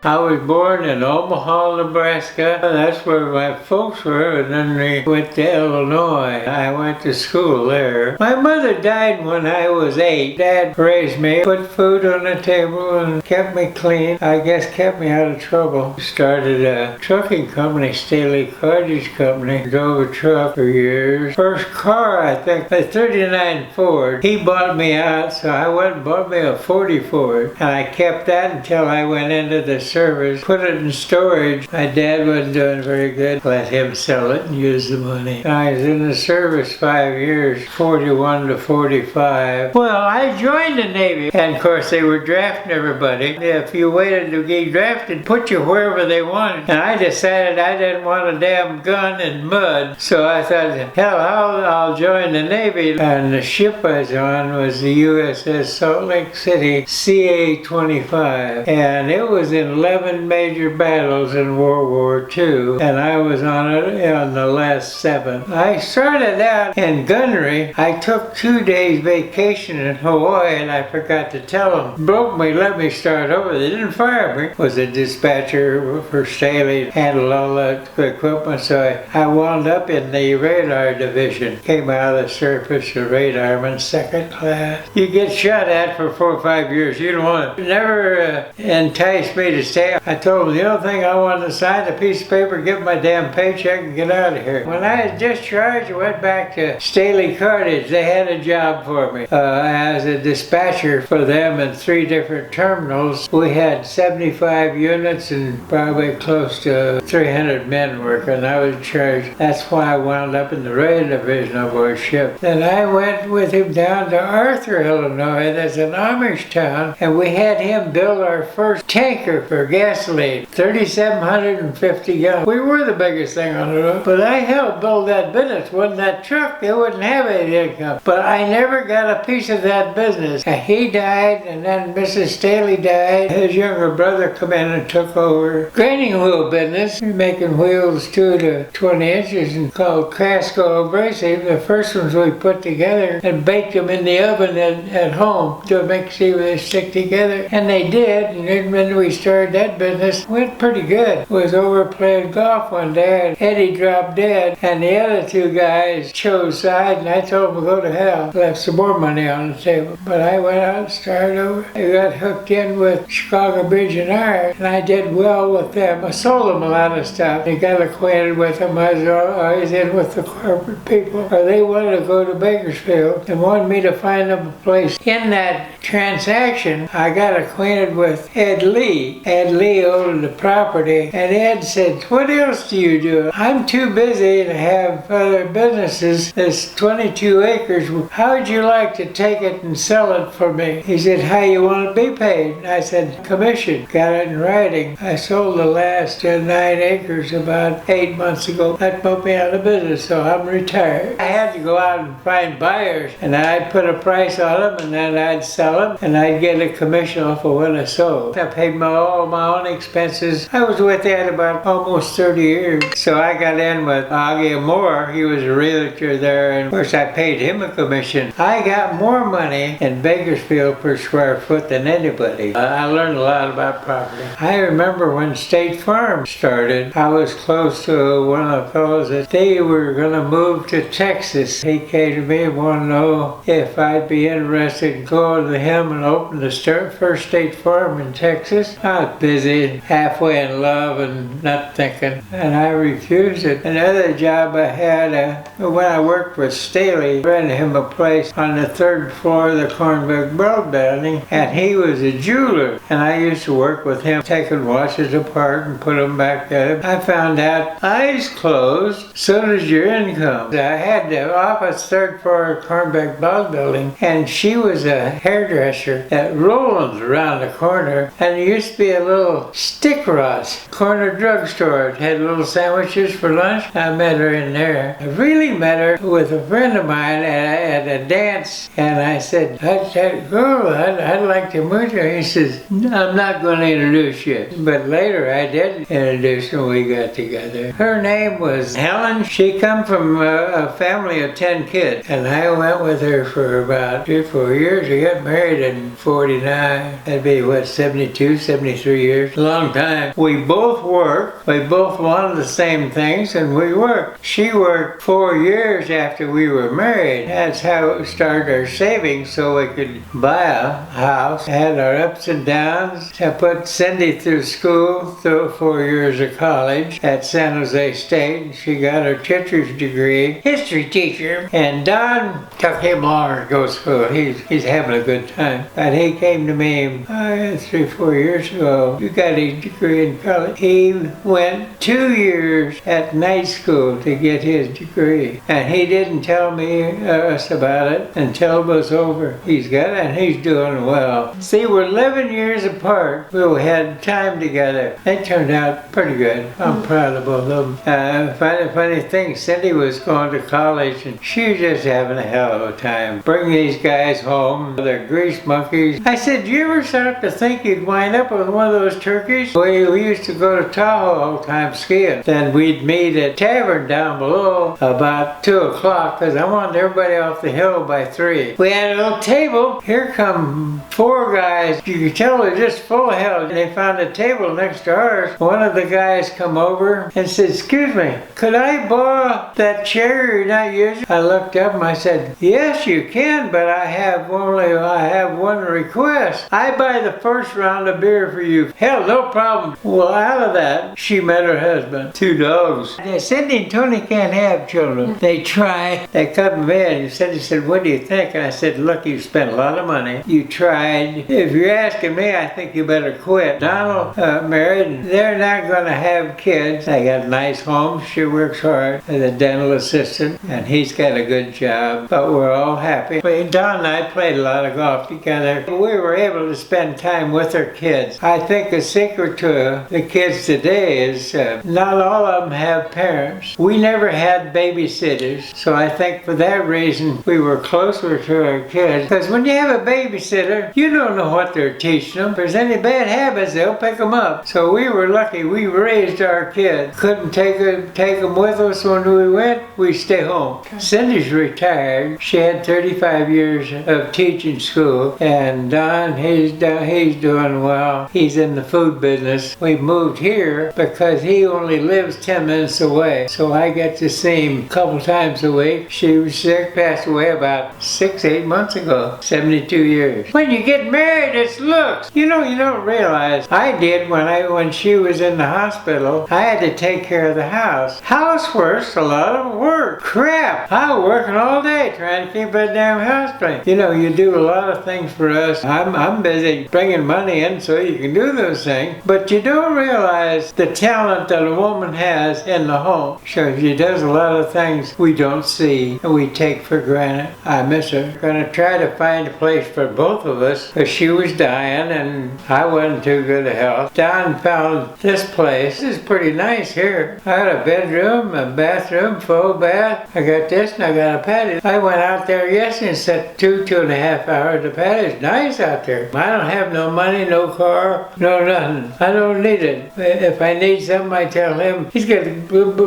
I was born in Omaha, Nebraska. That's where my folks were, and then we went to Illinois. I went to school there. My mother died when I was 8. Dad raised me, put food on the table, and kept me clean. I guess kept me out of trouble. Started a trucking company, Staley Cartage Company. Drove a truck for years. First car, I think, a 39 Ford. He bought me out, so I went and bought me a 40 Ford. And I kept that until I went into the service, put it in storage. My dad wasn't doing very good. Let him sell it and use the money. I was in the service 5 years, 41 to 45. Well, I joined the Navy, and of course they were drafting everybody. If you waited to get drafted, put you wherever they wanted. And I decided I didn't want a damn gun and mud, so I thought, hell, I'll join the Navy. And the ship I was on was the USS Salt Lake City CA-25, and it was in 11 major battles in World War II, and I was on it on the last 7. I started out in gunnery. I took 2 days vacation in Hawaii, and I forgot to tell them. Broke me, let me start over. They didn't fire me. Was a dispatcher for Staley, handled all that equipment, so I wound up in the radar division. Came out of the surface of radarman, 2nd class. You get shot at for 4 or 5 years. You don't want it. Never enticed me to stay. I told them the only thing I wanted to sign a piece of paper, get my damn paycheck, and get out of here. When I was discharged, I went back to Staley Cartage. They had a job for me as a dispatcher for them in 3 different terminals. We had 75 units and probably close to 300 men working. I was in charge. That's why I wound up in the radar division of our ship. Then I went with him down to Arthur, Illinois. That's an Amish town, and we had him build our first tanker for gasoline, 3,750 gallons. We were the biggest thing on the road, but I helped build that business. Wasn't that truck, they wouldn't have any income. But I never got a piece of that business. He died, and then Mrs. Staley died. His younger brother come in and took over graining wheel business, making wheels 2 to 20 inches and called Crasco Abrasive. The first ones we put together and baked them in the oven at home to see if they stick together, and they did. And then when we started that business, it went pretty good. Was over playing golf one day, and Eddie dropped dead, and the other 2 guys chose side, and I told them to go to hell. Left some more money on the table, but I went out and started over. I got hooked in with Chicago Bridge and Iron, and I did well with them. I sold them a lot of stuff. I got acquainted with them. I was always in with the corporate people, or they wanted to go to Bakersfield and wanted me to find them a place. In that transaction, I got acquainted with Ed Lee. Ed Lee owned the property, and Ed said, "What else do you do? I'm too busy to have other businesses. There's 22 acres. How would you like to take it and sell it for me?" He said, "How you want to be paid?" I said, "Commission." Got it in writing. I sold the last 9 acres about 8 months ago. That put me out of business, so I'm retired. I had to go out and find buyers, and I'd put a price on them, and then I'd sell them, and I'd get a commission off of what I sold. I paid all my own expenses. I was with Ed about almost 30 years. So I got in with Augie Moore. He was a realtor there, and of course I paid him a commission. I got more money in Bakersfield per square foot than anybody. I learned a lot about property. I remember when State Farm started, I was close to one of the fellows that they were going to move to Texas. He came to me and wanted to know if I'd be interested in going to him and open the first State Farm in Texas. I was busy, halfway in love and not thinking, and I refused it. Another job I had when I worked with Staley, rented him a place on the 3rd floor of the Cornbrook Broad Building, and he was a jeweler, and I used to work with him, taking watches apart and put them back there. I found out eyes closed, so does your income. I had the office 3rd floor of Cornbrook Broad Building, and she was a hairdresser at Roland's around the corner, and there used to be a little Stick Ross corner drugstore. It had little sandwiches for lunch. I met her in there. I really met her with a friend of mine at a dance, and I said, that girl, I'd like to meet her. He says, "I'm not going to introduce you." But later I did introduce her. We got together. Her name was Helen. She come from a family of 10 kids, and I went with her for about 3 or 4 years. We got married in 49. That'd be what, 72, 73 23 years, a long time. We both worked. We both wanted the same things, and we worked. She worked 4 years after we were married. That's how we started our savings so we could buy a house. Had our ups and downs. I put Cindy through school, through 4 years of college at San Jose State. She got her teacher's degree, history teacher. And Don took him longer to go to school. He's having a good time. But he came to me 3-4 years ago. He got his degree in college. He went 2 years at night school to get his degree. And he didn't tell us about it until it was over. He's got it and he's doing well. See, we're 11 years apart. We had time together. It turned out pretty good. I'm proud of both of them. Funny thing, Cindy was going to college and she was just having a hell of a time. Bring these guys home, they're grease monkeys. I said, do you ever start to think you'd wind up with one of those turkeys? We used to go to Tahoe all the time skiing. Then we'd meet at a tavern down below about 2 o'clock because I wanted everybody off the hill by 3. We had a little table. Here come 4 guys. You could tell they're just full of hell. And they found a table next to ours. One of the guys come over and said, excuse me, could I borrow that chair you're not using? I looked up and I said, yes, you can, but I have one request. I buy the first round of beer for you. Hell, no problem. Well, out of that, she met her husband. 2 dogs. Cindy and Tony can't have children. They try. They come in and Cindy said, what do you think? And I said, look, you spent a lot of money. You tried. If you're asking me, I think you better quit. Donald married, and they're not going to have kids. They got a nice home. She works hard as a dental assistant, and he's got a good job. But we're all happy. Don and I played a lot of golf together. We were able to spend time with our kids. I think the secret to the kids today is not all of them have parents. We never had babysitters, so I think for that reason we were closer to our kids. Because when you have a babysitter, you don't know what they're teaching them. If there's any bad habits, they'll pick them up. So we were lucky. We raised our kids. Couldn't take them with us when we went. We stay home. Cindy's retired. She had 35 years of teaching school, and Don, he's doing well. He's in the food business. We moved here because he only lives 10 minutes away, so I get to see him a couple times a week. She was sick, passed away about 6-8 months ago, 72 years. When you get married, it's looks. You don't realize. I did when she was in the hospital. I had to take care of the house. Housework's a lot of work. Crap! I was working all day trying to keep that damn house clean. You do a lot of things for us. I'm busy bringing money in so you can do those things, but you don't realize the talent that a woman has in the home. So she does a lot of things we don't see and we take for granted. I miss her. Gonna try to find a place for both of us because she was dying and I wasn't too good of health. Don found this place. This is pretty nice here. I got a bedroom, a bathroom, full bath. I got this and I got a patio. I went out there yesterday and sat 2.5 hours. The patio's nice out there. I don't have no money, no car, no nothing. I don't need it. If I need something, I tell him. He's got to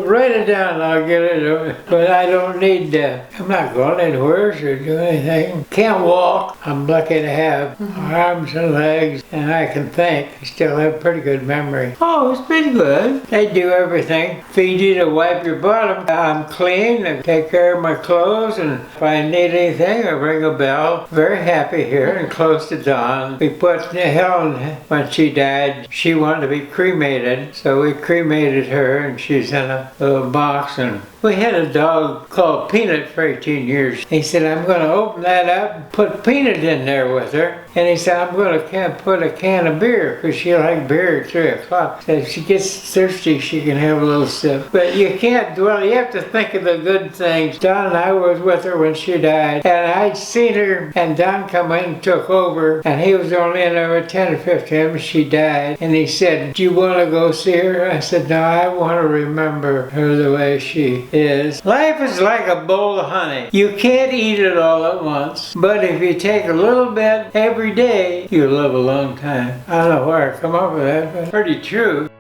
write it down and I'll get it. But I don't need that. I'm not going anywhere or do anything. Can't walk. I'm lucky to have arms and legs, and I can think. I still have pretty good memory. Oh, it's been good. They do everything. Feed you to wipe your bottom. I'm clean and take care of my clothes, and if I need anything, I ring a bell. Very happy here and close to Dawn. We put Helen, when she died, she wanted to be cremated, so we cremated her, and she's in a little box. And we had a dog called Peanut for 18 years. He said, I'm going to open that up and put Peanut in there with her. And he said, I'm going to put a can of beer because she likes beer at 3 o'clock. So if she gets thirsty, she can have a little sip. But you can't dwell. You have to think of the good things. Don and I was with her when she died. And I'd seen her, and Don come in and took over. And he was only in there with 10 or 15 when she died. And he said, do you want to go see her? I said, no, I want to remember her the way she is. Life is like a bowl of honey. You can't eat it all at once. But if you take a little bit every day, you'll live a long time. I don't know where I come up with that, but it's pretty true.